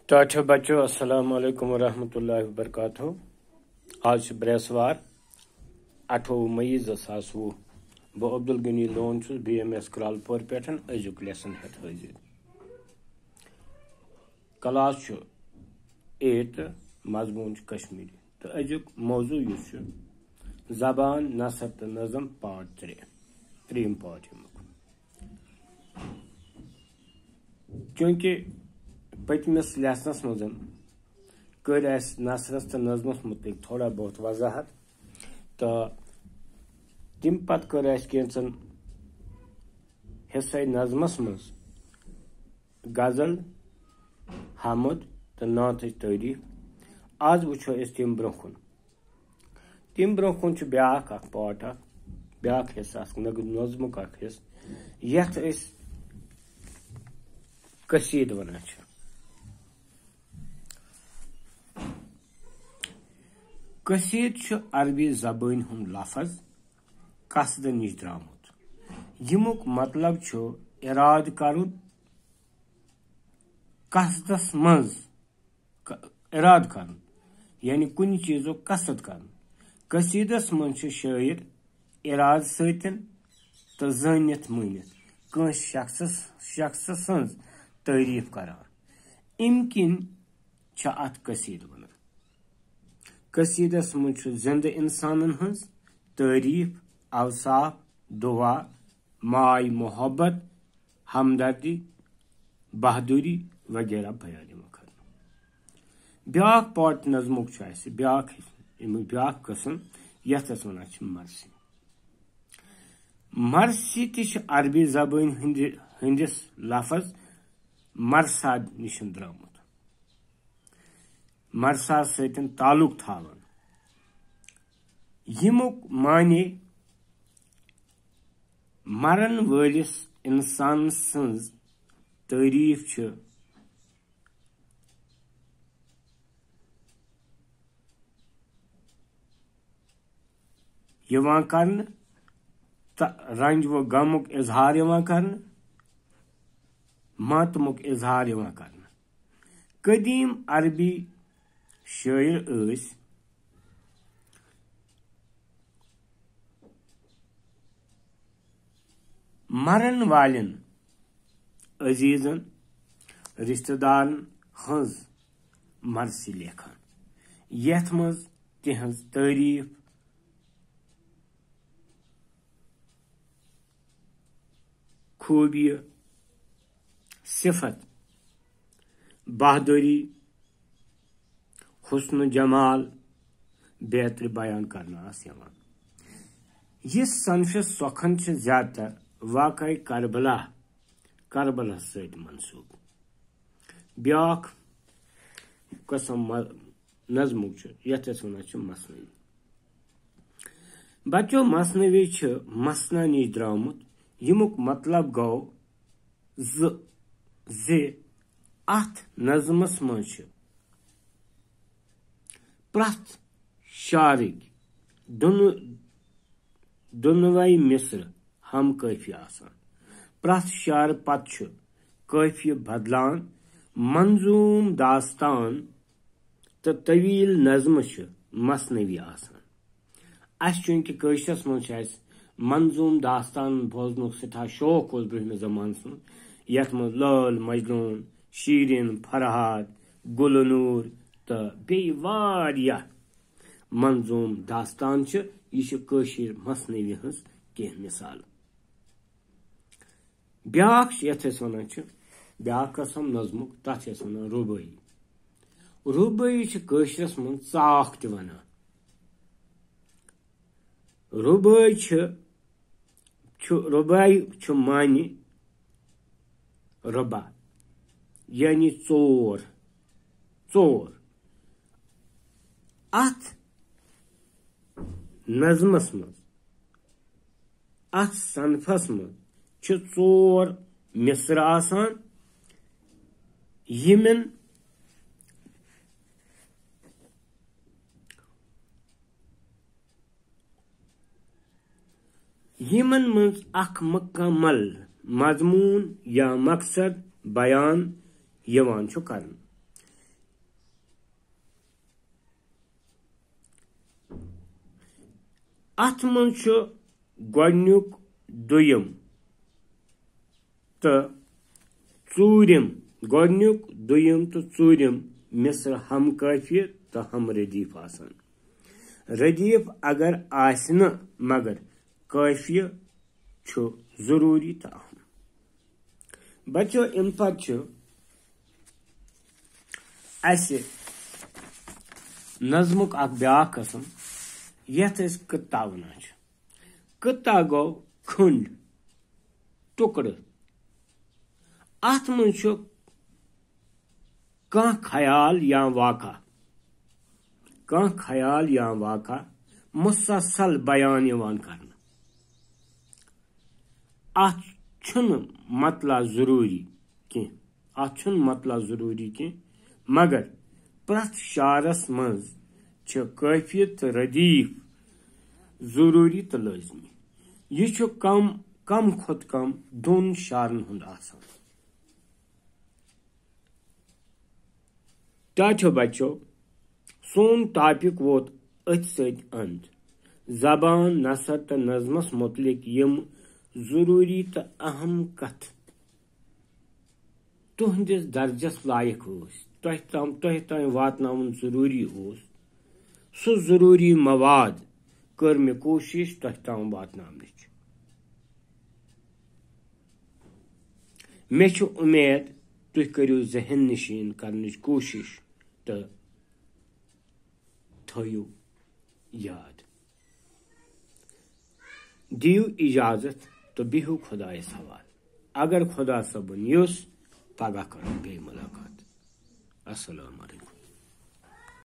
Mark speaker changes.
Speaker 1: तो अच्छा बच्चों, अस्सलाम वालेकुम वरहमतुल्लाहि वबरकातुहू। आज बृहस्वार 28 मई 2020 बह अब्दुल गनी लोन BMS क्रलपुर पे अजुक लेसन हेत हाजिर। क्लास 8 मजमून कश्मीरी तो अजुक मौजू जबान नसर तो नज़म पार्ट 3 पार्ट चूंकि पतमस लेसनस मज कर नसरस तो नज़मस मुतलिक थोड़ा बहुत वजाहत तो तम पत कर कैंचन हिस्सा नज़मस मज गज़ल हमद तो नात तारीफ। आज वो तम ब्रोखुन ब्या पार्ट ब्या हिस्सा नज़मुक हिस्सा यथ कसीद वनान। कसीद अरबी जबान हुंद लफज कसद निश द्रामुत। यमुक मतलब इराद करुन कसदस मज इराद करुन यानी कुन चीजो कसद करन। कसीदस मज शायर इराद सतन तो जानित मानित कंस शख्स सज तारीफ करान। इमकिन अत कसीद वन। कसीदस मज जिंद इंसानन हज तारीफ अवसाफ दुआ माय मोहब्बत हमदर्दी बहादुरी वगैरह बयान कर। ब्या पार्ट नज़मुक ब्या कस्म यथ वन मरसी। मरसी ति अरबी जबान हंदिस लफज मरसा निश द्रामुत। मरसा सतन ताल्लुक थावन। यमुक माने मरन वलिस इंसान सज तारीफ करन रंज व गमुक इजहार करन मातमुक इजहार करन। कदीम अरबी शायर मरन वालन अजीजन रिश्तेदारन हज मरसी लेखान यथ मज तिहंज तारीफ खूबी सिफत बहादुरी हुस्न जमाल बेहतर बयान करना यह सनफ सोखन ज्यादातर वाकई करबला सत मनसूब। ब्या कस्म नज़मुक यथ वन मसनवी। बच्चों मसनवी मसना निश द्रामुत। यमुक मतलब गो अथ नज़मस मज प्रथ शारिक दोनवई मिसर हम काफी आसान। प्रथ शार पत काफी बदलान मंजूम दास्तान तो तवील नज़म मसनवी आसान। अस चूंकि कशरस मज मंजूम दास्तान बोजन सठा शौक ब्रहम जमान यथ मज लाल मजनून शीरिन फरहाद गुलनूर तो बेया मंजूम दास्तान यह कशीर मसनवी हज कह मिसाल। ब्या यथ वन ब्या कस्म नज़मुक तथ वन रुबाई। रुबाई कशरस मज चाक त वन। रुबाई मानी रुबा यानी चोर चोर। अथ नज़मस मज अथ सनफस मज चोर मिसर आसान यमन मज अख मुकम्मल मजमून या मकसद बयान यवान करन। अथ मन गोडन्युक दुयम तो चूरिम गोडन्युक दुयम तो चूरिम मिस्र हम काफिय तो हम रदीफ आसान। रदीफ अगर आसन मगर काफिय छु जरूरी तो अहम। बच्चों इन पे नज़मुक ब्या कस्म यथ कत्ता वन। कत्ता गो खंड टुकड़ अत मन कह ख्याल या वाका मुसलसल बयान यवान करना। अत मतला जरूरी कह मगर प्रथ शारस मज काफिय तो रदीफ जरूरी तो लाजमी। यह कम खुद कम दोन शारन हुंद आसान। तो बच्चों सोन टॉपिक वोत अथ सत अंत जबान नसर तो नज़मस मुतलिक यम जरूरी तो अहम कथ तुहंदिस दर्जस लायक तह वातनावन जरूरी सो जरूरी मवाद कर मे कोशिश तह ताम वातनावनिच। मे उम्मीद तुह करियो जहन नशीन करने कोशिश तो थो याद। दियो इजाजत तो बिहु खुदायस हवाल। अगर खुदा सबन युस पगह करो बे मुलाकात। अस्सलाम वालेकुम।